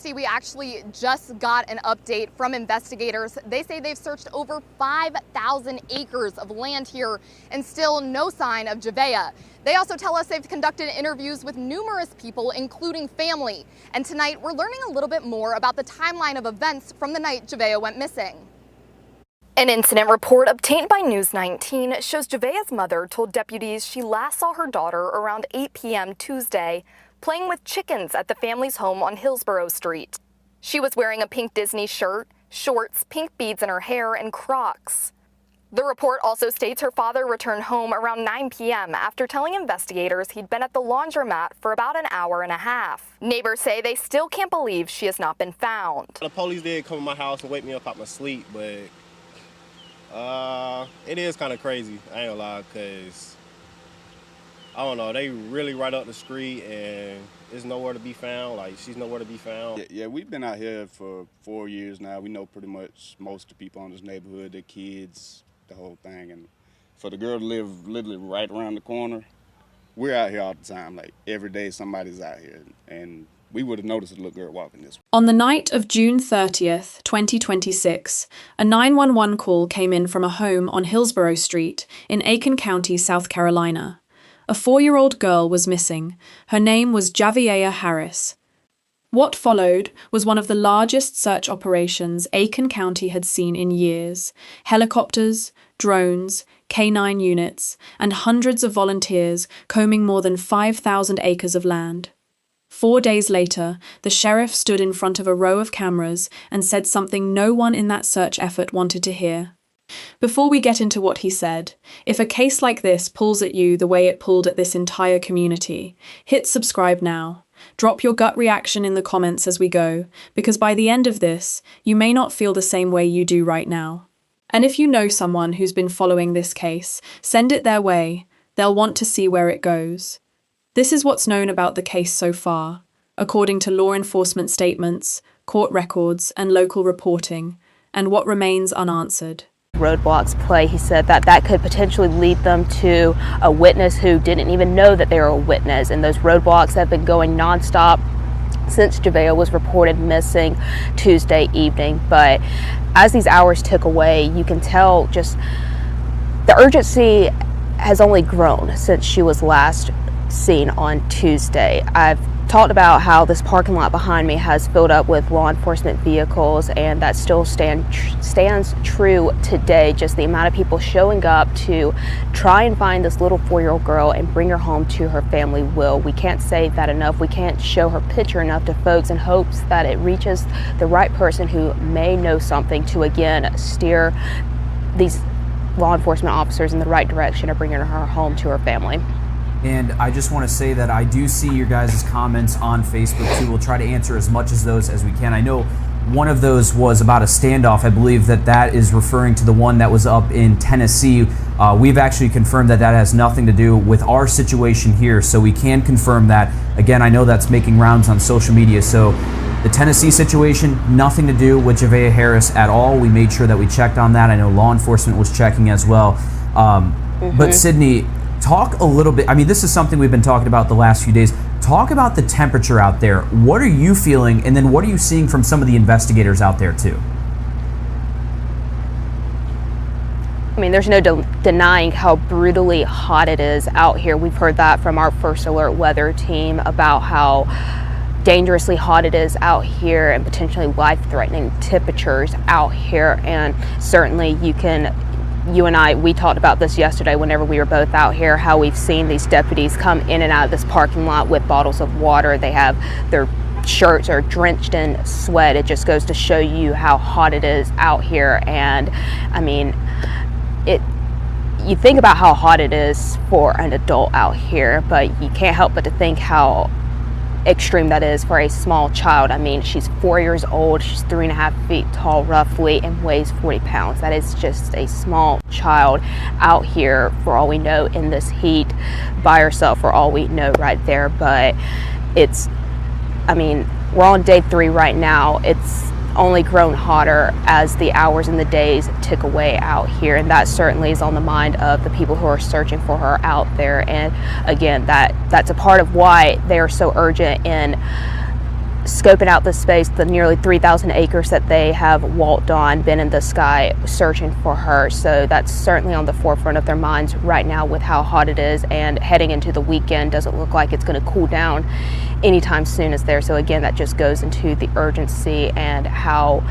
Christy, we actually just got an update from investigators. They say they've searched over 5,000 acres of land here and still no sign of Javeayah. They also tell us they've conducted interviews with numerous people, including family. And tonight, we're learning a little bit more about the timeline of events from the night Javeayah went missing. An incident report obtained by News 19 shows Javeayah's mother told deputies she last saw her daughter around 8 p.m. Tuesday, playing with chickens at the family's home on Hillsborough Street. She was wearing a pink Disney shirt, shorts, pink beads in her hair, and Crocs. The report also states her father returned home around 9 p.m. after telling investigators he'd been at the laundromat for about an hour and a half. Neighbors say they still can't believe she has not been found. The police did come to my house and wake me up out my sleep, but it is kind of crazy, I ain't gonna lie, because, I don't know, they really right up the street and there's nowhere to be found, like, she's nowhere to be found. Yeah, we've been out here for 4 years now. We know pretty much most of the people in this neighborhood, their kids, the whole thing, and for the girl to live literally right around the corner, we're out here all the time, like, every day somebody's out here, and we would have noticed a little girl walking this way. On the night of June 30th, 2026, a 911 call came in from a home on Hillsborough Street in Aiken County, South Carolina. A 4-year-old girl was missing. Her name was Javeayah Harris. What followed was one of the largest search operations Aiken County had seen in years. Helicopters, drones, K-9 units, and hundreds of volunteers combing more than 5,000 acres of land. 4 days later, the sheriff stood in front of a row of cameras and said something no one in that search effort wanted to hear. Before we get into what he said, if a case like this pulls at you the way it pulled at this entire community, hit subscribe now. Drop your gut reaction in the comments as we go, because by the end of this, you may not feel the same way you do right now. And if you know someone who's been following this case, send it their way. They'll want to see where it goes. This is what's known about the case so far, according to law enforcement statements, court records, and local reporting, and what remains unanswered. Roadblocks play, he said that could potentially lead them to a witness who didn't even know that they were a witness, and those roadblocks have been going nonstop since Javeayah was reported missing Tuesday evening. But as these hours tick away, you can tell just the urgency has only grown since she was last seen on Tuesday. I've talked about how this parking lot behind me has filled up with law enforcement vehicles, and that still stands true today. Just the amount of people showing up to try and find this little 4-year-old girl and bring her home to her family will. We can't say that enough. We can't show her picture enough to folks in hopes that it reaches the right person who may know something to again steer these law enforcement officers in the right direction of bringing her home to her family. And I just want to say that I do see your guys' comments on Facebook too. We'll try to answer as much of those as we can. I know one of those was about a standoff. I believe that is referring to the one that was up in Tennessee. We've actually confirmed that has nothing to do with our situation here, so we can confirm that. Again, I know that's making rounds on social media, so the Tennessee situation, nothing to do with Javeayah Harris at all. We made sure that we checked on that. I know law enforcement was checking as well. But Sydney, talk a little bit, I mean, this is something we've been talking about the last few days. Talk about the temperature out there. What are you feeling, and then what are you seeing from some of the investigators out there too? I mean, there's no denying how brutally hot it is out here. We've heard that from our First Alert weather team about how dangerously hot it is out here and potentially life-threatening temperatures out here. And certainly you and I, we talked about this yesterday whenever we were both out here, how we've seen these deputies come in and out of this parking lot with bottles of water. They have their shirts are drenched in sweat. It just goes to show you how hot it is out here. And I mean, you think about how hot it is for an adult out here, but you can't help but to think how extreme that is for a small child. I mean, she's 4 years old, she's 3.5 feet tall roughly, and weighs 40 pounds. That is just a small child out here, for all we know, in this heat by herself, for all we know right there. But I mean, we're on day 3 right now. It's only grown hotter as the hours and the days tick away out here, and that certainly is on the mind of the people who are searching for her out there. And again, that's a part of why they are so urgent in scoping out the space, the nearly 3,000 acres that they have walked on, been in the sky searching for her. So that's certainly on the forefront of their minds right now with how hot it is, and heading into the weekend doesn't look like it's going to cool down anytime soon is there. So again, that just goes into the urgency and how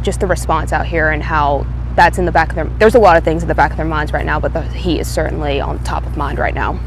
just the response out here, and how that's in the back of there's a lot of things in the back of their minds right now, but the heat is certainly on top of mind right now.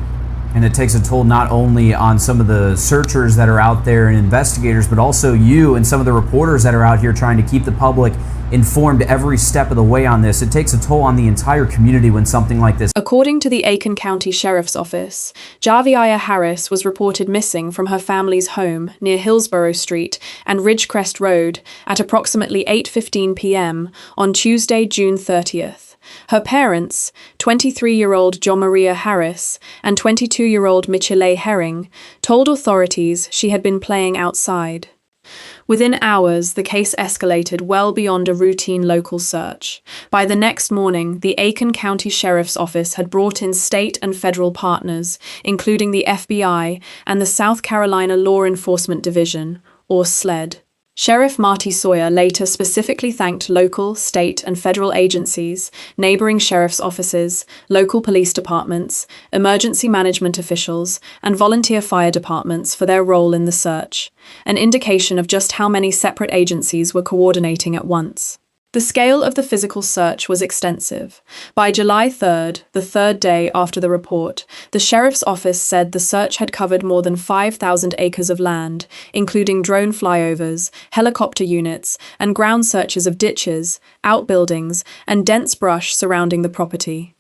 And it takes a toll not only on some of the searchers that are out there and investigators, but also you and some of the reporters that are out here trying to keep the public informed every step of the way on this. It takes a toll on the entire community when something like this. According to the Aiken County Sheriff's Office, Javeayah Harris was reported missing from her family's home near Hillsborough Street and Ridgecrest Road at approximately 8:15 p.m. on Tuesday, June 30th. Her parents, 23-year-old Johmarea Harris and 22-year-old Michilae Herring, told authorities she had been playing outside. Within hours, the case escalated well beyond a routine local search. By the next morning, the Aiken County Sheriff's Office had brought in state and federal partners, including the FBI and the South Carolina Law Enforcement Division, or SLED. Sheriff Marty Sawyer later specifically thanked local, state, and federal agencies, neighboring sheriff's offices, local police departments, emergency management officials, and volunteer fire departments for their role in the search, an indication of just how many separate agencies were coordinating at once. The scale of the physical search was extensive. By July 3rd, the third day after the report, the sheriff's office said the search had covered more than 5,000 acres of land, including drone flyovers, helicopter units, and ground searches of ditches, outbuildings, and dense brush surrounding the property.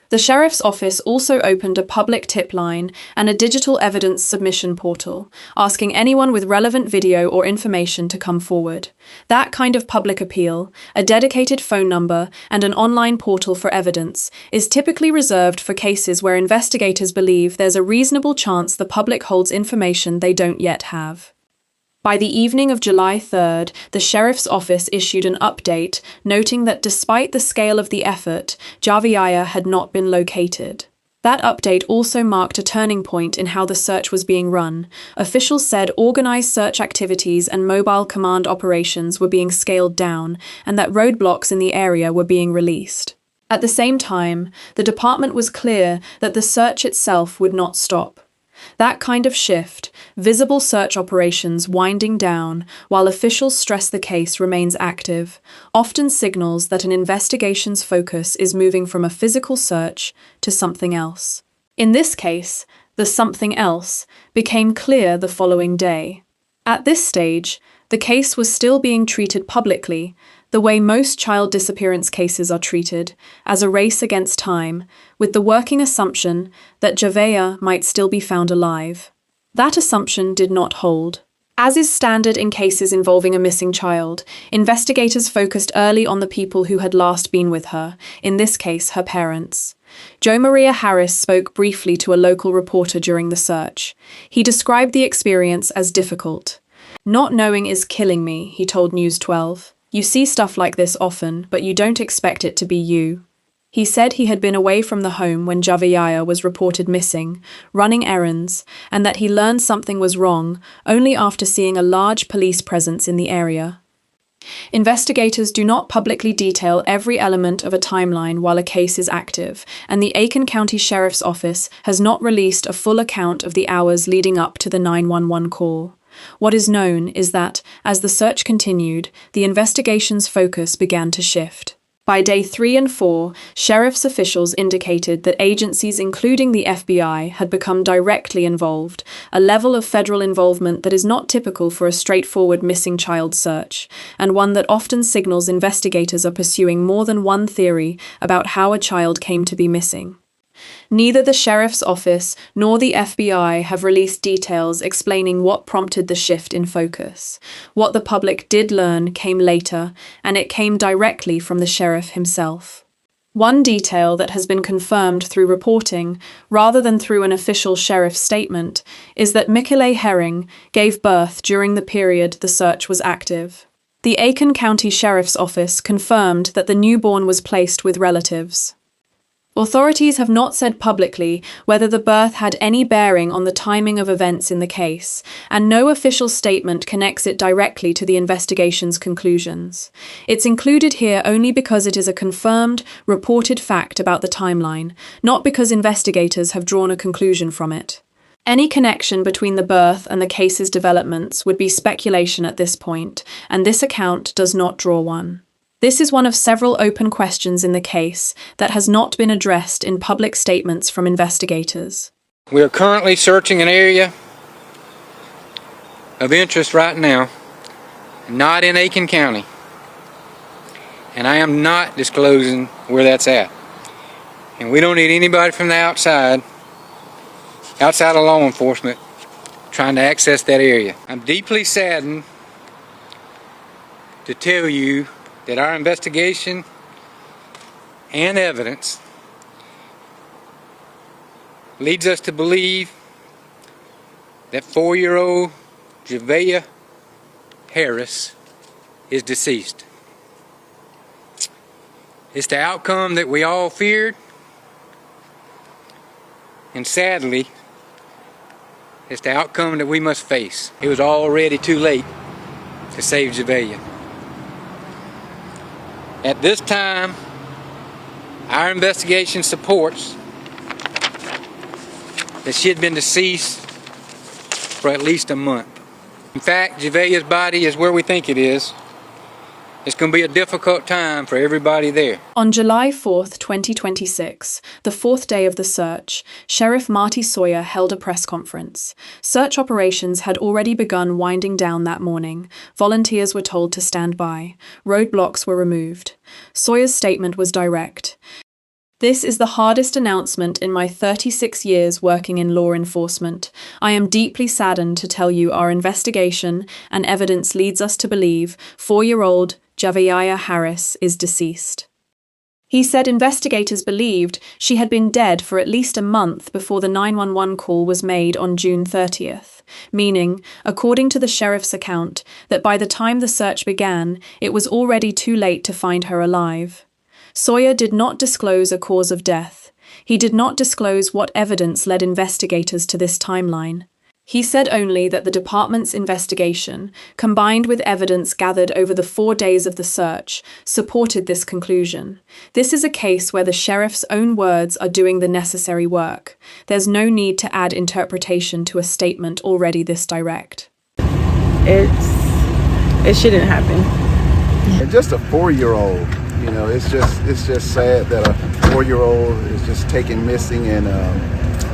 The sheriff's office also opened a public tip line and a digital evidence submission portal, asking anyone with relevant video or information to come forward. That kind of public appeal, a dedicated phone number, and an online portal for evidence, is typically reserved for cases where investigators believe there's a reasonable chance the public holds information they don't yet have. By the evening of July 3rd, the sheriff's office issued an update noting that despite the scale of the effort, Javeayah had not been located. That update also marked a turning point in how the search was being run. Officials said organized search activities and mobile command operations were being scaled down, and that roadblocks in the area were being released. At the same time, the department was clear that the search itself would not stop. That kind of shift, visible search operations winding down while officials stress the case remains active, often signals that an investigation's focus is moving from a physical search to something else. In this case, the something else became clear the following day. At this stage, the case was still being treated publicly, the way most child disappearance cases are treated, as a race against time, with the working assumption that Javeayah might still be found alive. That assumption did not hold. As is standard in cases involving a missing child, investigators focused early on the people who had last been with her, in this case her parents. Javeayah Harris spoke briefly to a local reporter during the search. He described the experience as difficult. "Not knowing is killing me," he told News 12. "You see stuff like this often, but you don't expect it to be you." He said he had been away from the home when Javeayah was reported missing, running errands, and that he learned something was wrong only after seeing a large police presence in the area. Investigators do not publicly detail every element of a timeline while a case is active, and the Aiken County Sheriff's Office has not released a full account of the hours leading up to the 911 call. What is known is that, as the search continued, the investigation's focus began to shift. By day 3 and 4, sheriff's officials indicated that agencies including the FBI had become directly involved, a level of federal involvement that is not typical for a straightforward missing child search, and one that often signals investigators are pursuing more than one theory about how a child came to be missing. Neither the sheriff's office nor the FBI have released details explaining what prompted the shift in focus. What the public did learn came later, and it came directly from the sheriff himself. One detail that has been confirmed through reporting, rather than through an official sheriff's statement, is that Michilae Herring gave birth during the period the search was active. The Aiken County Sheriff's Office confirmed that the newborn was placed with relatives. Authorities have not said publicly whether the birth had any bearing on the timing of events in the case, and no official statement connects it directly to the investigation's conclusions. It's included here only because it is a confirmed, reported fact about the timeline, not because investigators have drawn a conclusion from it. Any connection between the birth and the case's developments would be speculation at this point, and this account does not draw one. This is one of several open questions in the case that has not been addressed in public statements from investigators. We are currently searching an area of interest right now, not in Aiken County, and I am not disclosing where that's at. And we don't need anybody from the outside of law enforcement, trying to access that area. I'm deeply saddened to tell you that our investigation and evidence leads us to believe that 4-year-old Javeayah Harris is deceased. It's the outcome that we all feared, and sadly, it's the outcome that we must face. It was already too late to save Javeayah. At this time, our investigation supports that she had been deceased for at least a month. In fact, Javeayah's body is where we think it is. It's going to be a difficult time for everybody there. On July 4th, 2026, the fourth day of the search, Sheriff Marty Sawyer held a press conference. Search operations had already begun winding down that morning. Volunteers were told to stand by. Roadblocks were removed. Sawyer's statement was direct. This is the hardest announcement in my 36 years working in law enforcement. I am deeply saddened to tell you our investigation and evidence leads us to believe 4-year-old Javeayah Harris is deceased. He said investigators believed she had been dead for at least a month before the 911 call was made on June 30th, meaning, according to the sheriff's account, that by the time the search began, it was already too late to find her alive. Sawyer did not disclose a cause of death. He did not disclose what evidence led investigators to this timeline. He said only that the department's investigation, combined with evidence gathered over the 4 days of the search, supported this conclusion. This is a case where the sheriff's own words are doing the necessary work. There's no need to add interpretation to a statement already this direct. It shouldn't happen. And just a 4-year-old, you know, it's just sad that a 4-year-old is just taken missing,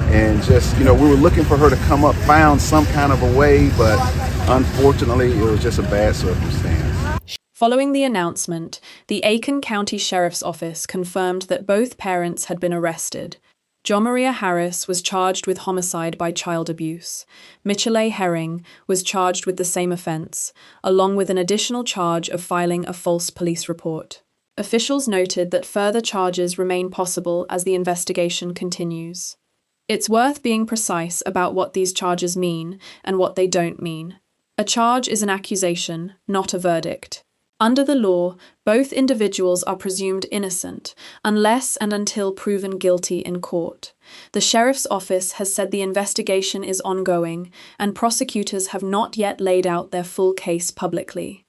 and just, you know, we were looking for her to come up, found some kind of a way, but unfortunately it was just a bad circumstance. Following the announcement, the Aiken County Sheriff's Office confirmed that both parents had been arrested. Javeayah Harris was charged with homicide by child abuse. Michilae was charged with the same offense, along with an additional charge of filing a false police report. Officials noted that further charges remain possible as the investigation continues. It's worth being precise about what these charges mean and what they don't mean. A charge is an accusation, not a verdict. Under the law, both individuals are presumed innocent unless and until proven guilty in court. The sheriff's office has said the investigation is ongoing and prosecutors have not yet laid out their full case publicly.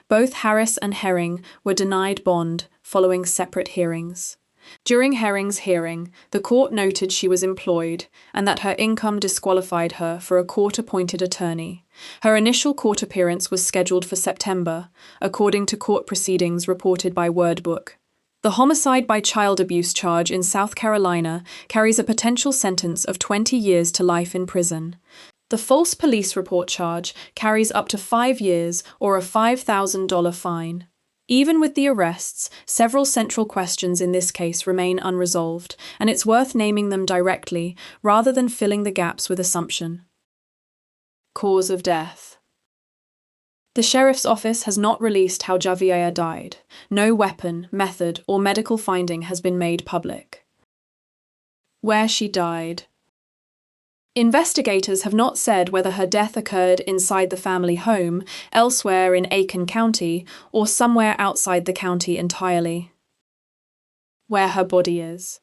Both Harris and Herring were denied bond following separate hearings. During Herring's hearing, the court noted she was employed and that her income disqualified her for a court-appointed attorney. Her initial court appearance was scheduled for September, according to court proceedings reported by Word Book. The homicide by child abuse charge in South Carolina carries a potential sentence of 20 years to life in prison. The false police report charge carries up to 5 years or a $5,000 fine. Even with the arrests, several central questions in this case remain unresolved, and it's worth naming them directly rather than filling the gaps with assumption. Cause of death. The sheriff's office has not released how Javeayah died. No weapon, method, or medical finding has been made public. Where she died. Investigators have not said whether her death occurred inside the family home, elsewhere in Aiken County, or somewhere outside the county entirely. Where her body is.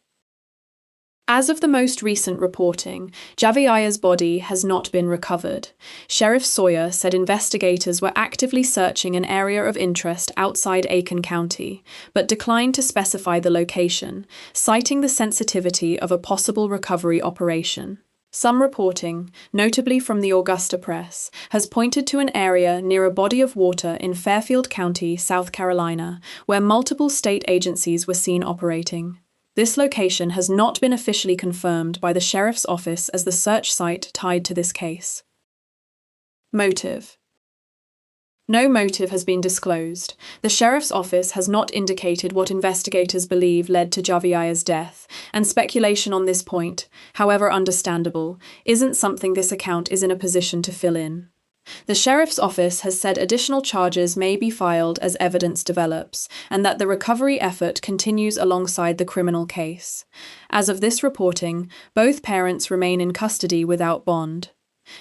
As of the most recent reporting, Javeayah's body has not been recovered. Sheriff Sawyer said investigators were actively searching an area of interest outside Aiken County, but declined to specify the location, citing the sensitivity of a possible recovery operation. Some reporting, notably from the Augusta Press, has pointed to an area near a body of water in Fairfield County, South Carolina, where multiple state agencies were seen operating. This location has not been officially confirmed by the sheriff's office as the search site tied to this case. Motive. No motive has been disclosed. The sheriff's office has not indicated what investigators believe led to Javeayah's death, and speculation on this point, however understandable, isn't something this account is in a position to fill in. The sheriff's office has said additional charges may be filed as evidence develops, and that the recovery effort continues alongside the criminal case. As of this reporting, both parents remain in custody without bond.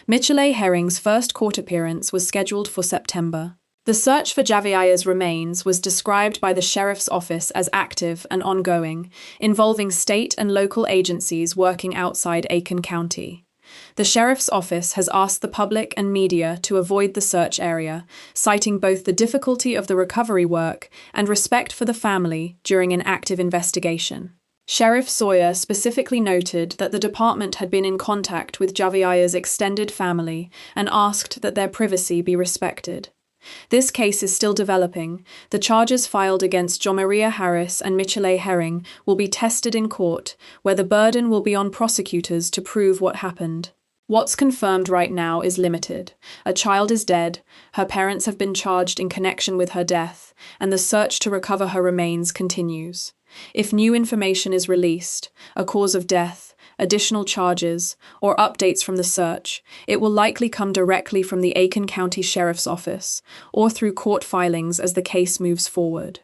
Michilae Herring's first court appearance was scheduled for September. The search for Javeayah's remains was described by the sheriff's office as active and ongoing, involving state and local agencies working outside Aiken County. The sheriff's office has asked the public and media to avoid the search area, citing both the difficulty of the recovery work and respect for the family during an active investigation. Sheriff Sawyer specifically noted that the department had been in contact with Javeayah's extended family and asked that their privacy be respected. This case is still developing. The charges filed against Johmarea Harris and Michilae Herring will be tested in court, where the burden will be on prosecutors to prove what happened. What's confirmed right now is limited. A child is dead, her parents have been charged in connection with her death, and the search to recover her remains continues. If new information is released, a cause of death, additional charges, or updates from the search, it will likely come directly from the Aiken County Sheriff's Office or through court filings as the case moves forward.